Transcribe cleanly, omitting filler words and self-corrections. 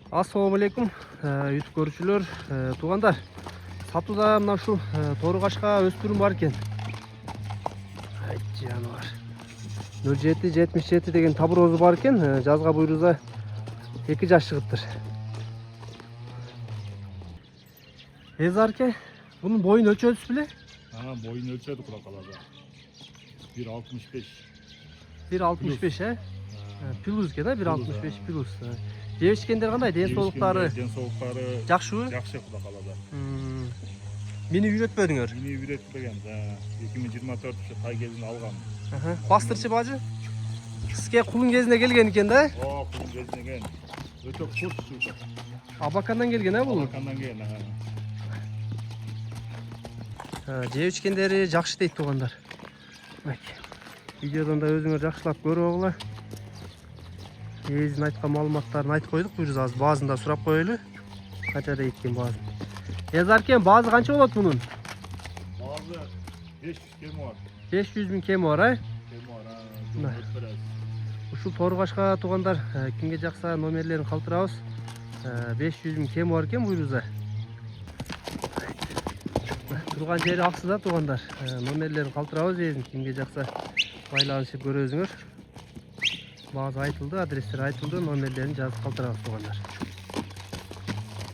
Assalamu алейкум, YouTube көрүүчүлөр, туугандар. Сатууда мына ушул тору кашка өспүрүм бар экен. Ай жаныбар. 0777 деген табырозу бар экен. Жазга буйруза 2 жаш чыгыптыр. Эзарке, bunun boyun ölçösü bile? Boyun ölçüyordu kulakalada. 1.65. 1.65 he? Plus da 1.65 plus. Жебишкендер кандай? Ден соолуктары жакшыбы? Жакшы кulakalada. Мени үйрөтпөдүңөр? Мени үйрөтпөгөн. 2024 тай кезинде алгам. Бастырчы бажы? Сизге кулун кезине келген экен да? Кулун кезине келген. Өтө курс. Абакандан келген бул? Абакандан келген. Жебишкендери жакшы дейт туугандар. Видеодон да өзүңөр жакшылап көрүп алгыла. Эзин айткан маалыматтарын айтып койдук. Буюрса азыр баазын да сурап коелу. Канча дейт экен баазы? Эзаркен, баазы канча болот мунун? Баазы 500 кеми бар. 500 000 кеми бар, Кеми бар. Ушул тору кашка туугандар, кимге жакса номерлерин калтырабыз. 500 000 кеми бар экен буйруза. Турган жери аксыда туугандар. Номерлерин калтырабыз эзин, кимге жакса байланышып көрөзүңөр. Баазы айтылды, адрестер айтылды, номерлерин жазып калтырабыз туугандар.